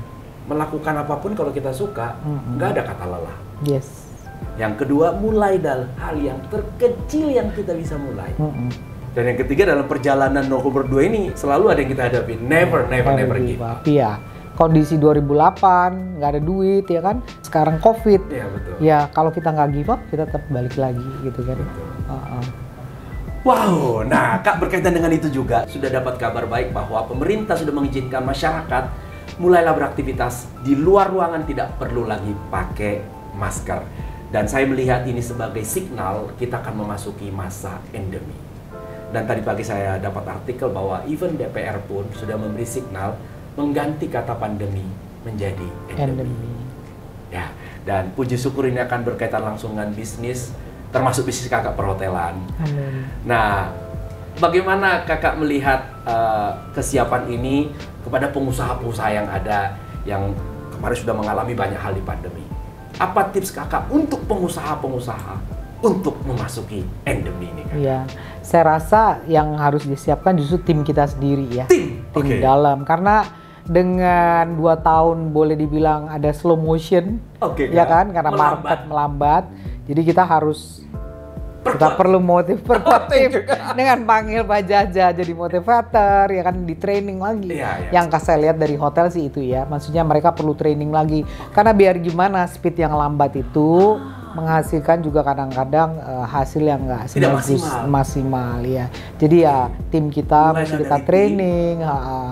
Melakukan apapun kalau kita suka, nggak ada kata lelah. Yes. Yang kedua, mulai dari hal yang terkecil yang kita bisa mulai. Dan yang ketiga, dalam perjalanan November 2 ini selalu ada yang kita hadapi. Never give up. Iya. Kondisi 2008, nggak ada duit ya kan. Sekarang COVID. Iya betul. Ya kalau kita nggak give up, kita tetap balik lagi gitu kan. Wow, nah Kak berkaitan dengan itu juga sudah dapat kabar baik bahwa pemerintah sudah mengizinkan masyarakat mulailah beraktivitas di luar ruangan, tidak perlu lagi pakai masker. Dan saya melihat ini sebagai signal kita akan memasuki masa endemi. Dan tadi pagi saya dapat artikel bahwa even DPR pun sudah memberi signal mengganti kata pandemi menjadi endemi. Ya, dan puji syukur ini akan berkaitan langsung dengan bisnis, termasuk bisnis kakak perhotelan. Amin. Nah, bagaimana kakak melihat kesiapan ini kepada pengusaha-pengusaha yang ada, yang kemarin sudah mengalami banyak hal di pandemi? Apa tips kakak untuk pengusaha-pengusaha untuk memasuki endemi ini, Kak? Iya, saya rasa yang harus disiapkan justru tim kita sendiri ya. Tim dalam, karena dengan 2 tahun boleh dibilang ada slow motion, ya kan, karena market melambat. Jadi kita harus kita perlu motif dengan panggil Pak Jaja jadi motivator, ya kan, di training lagi. Yang saya lihat dari hotel sih itu ya, maksudnya mereka perlu training lagi. Karena biar gimana speed yang lambat itu menghasilkan juga kadang-kadang hasil yang nggak maksimal ya. Jadi ya tim kita mesti kita training,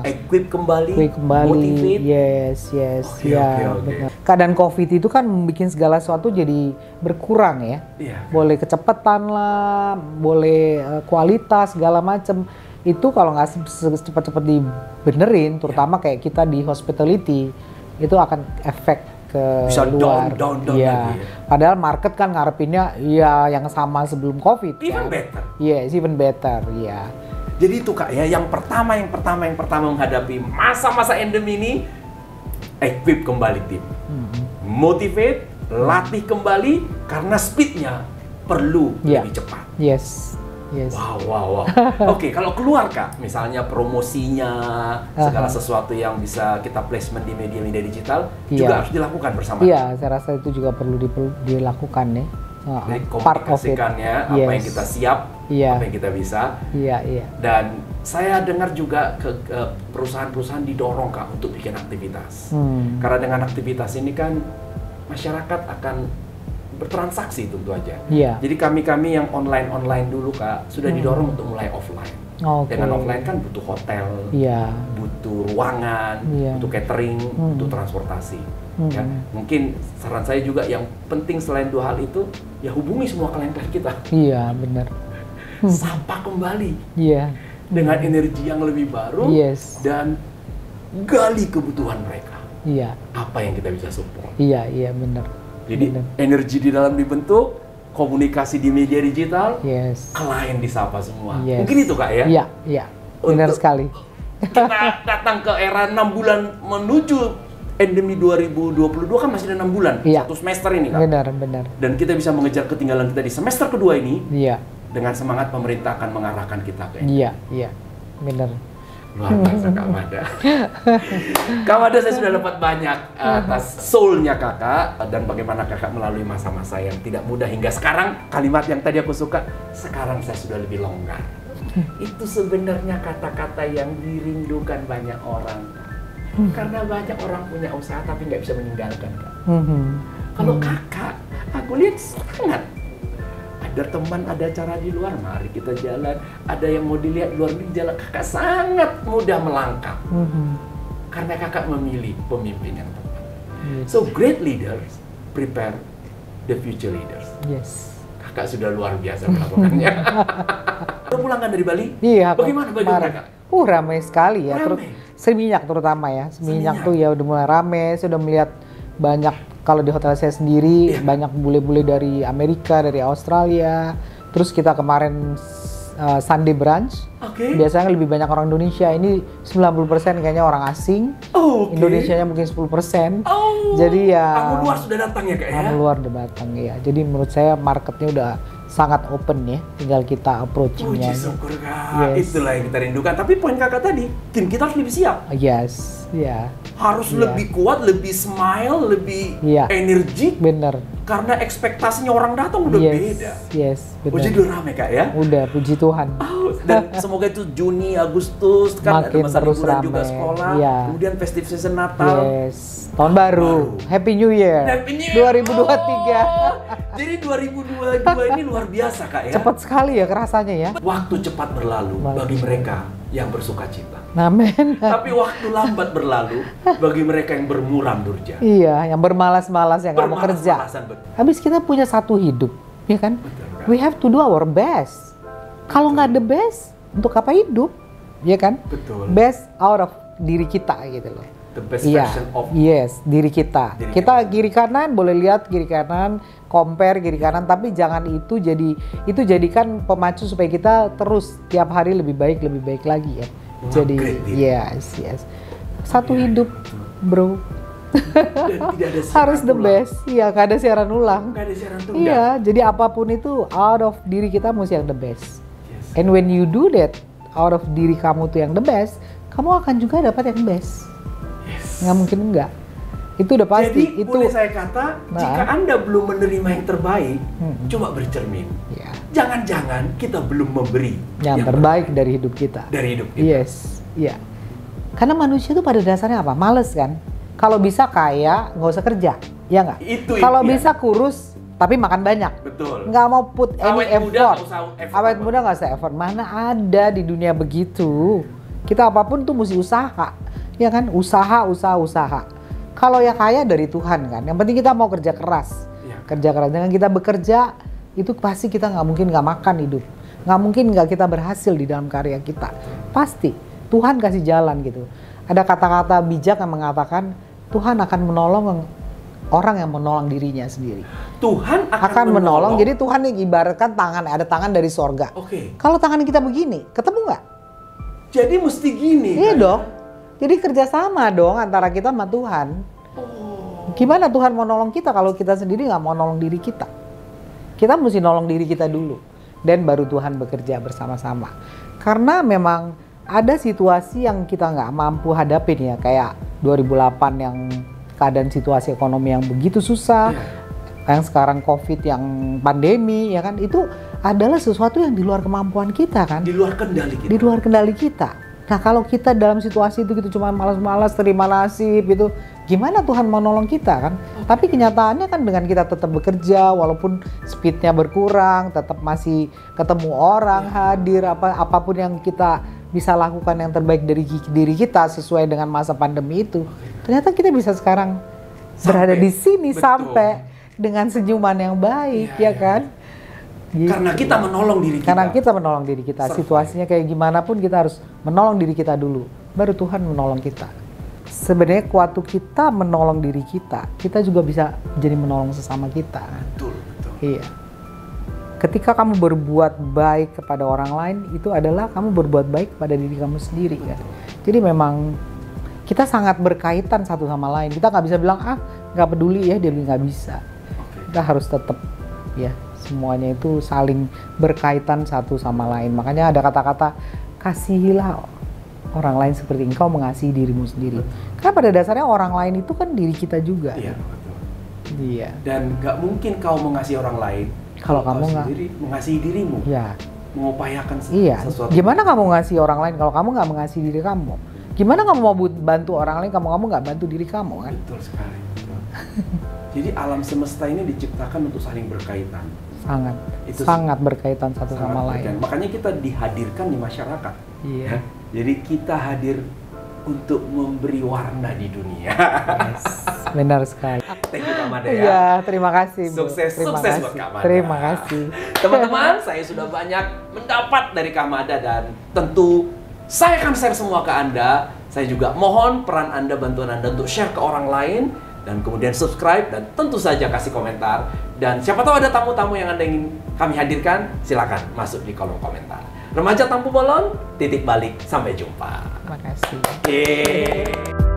equip kembali, motivate. Yes, benar. Keadaan COVID itu kan membuat segala sesuatu jadi berkurang ya. Boleh kecepatan lah, boleh kualitas segala macam. Itu kalau nggak cepat-cepat dibenerin, terutama kayak kita di hospitality, itu akan efek ke bisa luar. down lagi ya. Padahal market kan ngarepinnya ya yang sama sebelum COVID. Even better. Yes, even better, ya. Jadi itu Kak ya, yang pertama menghadapi masa-masa endemi ini, equip kembali tim. Motivate, latih kembali karena speednya perlu lebih cepat. Yes. Wow. Oke, kalau keluar Kak, misalnya promosinya, segala sesuatu yang bisa kita placement di media-media digital juga harus dilakukan bersama. Iya, saya rasa itu juga perlu dilakukan ya. Jadi komunikasikannya, apa yang kita siap, apa yang kita bisa. Dan saya dengar juga ke perusahaan-perusahaan didorong Kak untuk bikin aktivitas. Karena dengan aktivitas ini kan masyarakat akan bertransaksi tentu aja. Iya. Jadi kami yang online dulu Kak, sudah didorong untuk mulai offline. Oke. Dengan offline kan butuh hotel, Iya. butuh ruangan, Iya. butuh catering, butuh transportasi. Ya, mungkin saran saya juga yang penting selain dua hal itu, ya hubungi semua klien-klien kita. Iya, benar. Sapa kembali Iya. dengan energi yang lebih baru Yes. dan gali kebutuhan mereka. Iya. Apa yang kita bisa support. Iya, benar. Jadi Benar. energi di dalam dibentuk, komunikasi di media digital, Yes. klien disapa semua. Yes. Mungkin itu Kak ya. Iya. Benar Untuk- sekali. Kita datang ke era 6 bulan menuju endemi 2022 kan masih ada 6 bulan, Iya. satu semester ini Kak. Benar. Dan kita bisa mengejar ketinggalan kita di semester kedua ini Iya. dengan semangat pemerintah akan mengarahkan kita ke ini. Iya. Benar. Luar biasa Kak Mada. Kak Mada, saya sudah dapat banyak atas soul-nya Kakak dan bagaimana Kakak melalui masa-masa yang tidak mudah hingga sekarang. Kalimat yang tadi aku suka, sekarang saya sudah lebih longgar. Itu sebenarnya kata-kata yang dirindukan banyak orang. Karena banyak orang punya usaha tapi nggak bisa meninggalkan Kak. Kalau Kakak, aku lihat sangat. Ada teman, ada cara di luar, mari kita jalan. Ada yang mau dilihat luar negeri, jalan. Kakak sangat mudah melangkah. Karena Kakak memilih pemimpin yang tepat. Yes. So great leaders prepare the future leaders. Yes. Kakak sudah luar biasa melakukannya. Udah pulang kan dari Bali? Iya. Bagaimana bagi kemarin. Kakak? Ramai sekali ya. Ramai. Seminyak terutama ya. Seminyak Seminyak. tuh ya udah mulai ramai. Sudah melihat banyak, kalau di hotel saya sendiri, Iya. banyak bule-bule dari Amerika, dari Australia. Terus kita kemarin Sunday brunch. Oke. Biasanya lebih banyak orang Indonesia. Ini 90% kayaknya orang asing. Oh, oke. Indonesianya mungkin 10%. Oh. Jadi ya. Tamu luar sudah datang ya Kak ya? Tamu luar udah datang ya. Jadi menurut saya marketnya udah sangat open ya. Tinggal kita approaching-nya. Puji syukur Kak. Yes. Itulah yang kita rindukan. Tapi poin Kakak tadi, tim kita harus lebih siap. Yes, ya. Harus Iya. lebih kuat, lebih smile, lebih Iya. energik. Bener. Karena ekspektasinya orang datang udah beda. Yes, Oh, jadi bener. udah rame Kak ya? Udah, puji Tuhan. Oh, dan semoga itu Juni, Agustus kan ada Makin masa terus liburan juga rame. sekolah. Iya. Kemudian festive season Natal. Yes. Tahun baru. Happy New Year. Happy New Year. 2023. Oh, jadi 2022 ini luar biasa Kak ya? Cepat sekali ya kerasanya ya. Waktu cepat berlalu bagi mereka yang bersuka cita. Amin. Tapi waktu lambat berlalu bagi mereka yang bermuram durja. Iya, yang bermalas-malas yang nggak mau kerja. Bermalas-malasan, betul. Habis kita punya satu hidup, ya kan? Betul, kan? We have to do our best. Kalau nggak the best, untuk apa hidup? Ya kan? Betul. Best out of diri kita gitu loh. The best Iya, version of yes, diri kita. Diri Kita kita. kiri kanan boleh lihat kiri kanan, compare kiri kanan, tapi jangan itu jadikan pemacu supaya kita terus tiap hari lebih baik lagi ya. Jadi Mengupgrade diri. yes. Satu hidup, bro. dan tidak ada siaran Harus the ulang. best. Iya, nggak ada siaran ulang. Nggak ada siaran tunda. Iya, jadi apapun itu out of diri kita mesti yang the best. Yes. And when you do that, out of diri kamu tuh yang the best, kamu akan juga dapat yang best. Yes. Nggak mungkin enggak. Itu udah pasti. Jadi Itu boleh saya kata, Nah. jika Anda belum menerima yang terbaik, coba bercermin. ya, Jangan-jangan kita belum memberi yang terbaik dari hidup kita. dari hidup kita. Yes, iya. Karena manusia itu pada dasarnya apa? Males kan? Kalau bisa kaya, nggak usah kerja, ya nggak? Itu Kalau impian. bisa kurus, tapi makan banyak. Betul. Nggak mau put any Awet muda effort. nggak usah effort Awet apa. muda nggak usah effort. Mana ada di dunia begitu? Kita apapun tuh mesti usaha, ya kan? Usaha. Kalau ya kaya dari Tuhan kan. Yang penting kita mau kerja keras. Iya. Kerja keras. Dengan kita bekerja, itu pasti kita nggak mungkin nggak makan hidup. Nggak mungkin nggak kita berhasil di dalam karya kita. Pasti. Tuhan kasih jalan gitu. Ada kata-kata bijak yang mengatakan Tuhan akan menolong orang yang menolong dirinya sendiri. Tuhan Akan menolong. Jadi Tuhan yang ibaratkan tangan, ada tangan dari sorga. Oke. Kalau tangan kita begini, ketemu nggak? Jadi mesti gini. Iya kan? dong. Jadi kerjasama dong antara kita sama Tuhan. Oh. Gimana Tuhan mau nolong kita kalau kita sendiri nggak mau nolong diri kita? Kita mesti nolong diri kita dulu. Dan baru Tuhan bekerja bersama-sama. Karena memang ada situasi yang kita nggak mampu hadapin ya. Kayak 2008 yang keadaan situasi ekonomi yang begitu susah. Iya. Yang sekarang COVID yang pandemi ya kan. Itu adalah sesuatu yang di luar kemampuan kita kan. Di luar kendali kita. Di luar kendali kita. Nah kalau kita dalam situasi itu gitu cuma malas-malas terima nasib itu, gimana Tuhan mau nolong kita kan? Tapi kenyataannya kan dengan kita tetap bekerja, walaupun speednya berkurang, tetap masih ketemu orang, hadir, apapun yang kita bisa lakukan yang terbaik dari diri kita sesuai dengan masa pandemi itu. Ternyata kita bisa sekarang berada di sini sampai dengan senyuman yang baik, ya kan? Gitu. Karena kita menolong diri kita. Karena kita menolong diri kita. Situasinya kayak gimana pun kita harus menolong diri kita dulu. Baru Tuhan menolong kita. Sebenarnya waktu kita menolong diri kita, kita juga bisa jadi menolong sesama kita. Betul, betul. Iya. Ketika kamu berbuat baik kepada orang lain, itu adalah kamu berbuat baik kepada diri kamu sendiri kan. Jadi memang kita sangat berkaitan satu sama lain. Kita nggak bisa bilang nggak peduli ya, dia nggak bisa. Kita harus tetap ya, semuanya itu saling berkaitan satu sama lain. Makanya ada kata-kata kasihilah orang lain seperti engkau mengasihi dirimu sendiri. Karena pada dasarnya orang lain itu kan diri kita juga. Iya, betul. Iya. Dan nggak mungkin kau mengasihi orang lain kalau kamu nggak sendiri mengasihi dirimu. Iya. Mengupayakan sesuatu. Gimana kamu mengasihi orang lain kalau kamu nggak mengasihi diri kamu? Gimana kamu mau bantu orang lain kamu nggak bantu diri kamu kan? Betul sekali. Betul. Jadi alam semesta ini diciptakan untuk saling berkaitan. Sangat berkaitan satu sama lain. Makanya kita dihadirkan di masyarakat. Iya. Jadi kita hadir untuk memberi warna di dunia. Yes, benar sekali. Thank you Kak Mada ya. Iya, terima kasih. Sukses buat Kak Mada. Terima kasih. Teman-teman, saya sudah banyak mendapat dari Kak Mada dan tentu saya akan share semua ke Anda. Saya juga mohon peran Anda, bantuan Anda untuk share ke orang lain dan kemudian subscribe dan tentu saja kasih komentar. Dan siapa tahu ada tamu-tamu yang Anda ingin kami hadirkan, silakan masuk di kolom komentar. Remaja Tampu Bolon, titik balik. Sampai jumpa. Terima kasih. Yeay.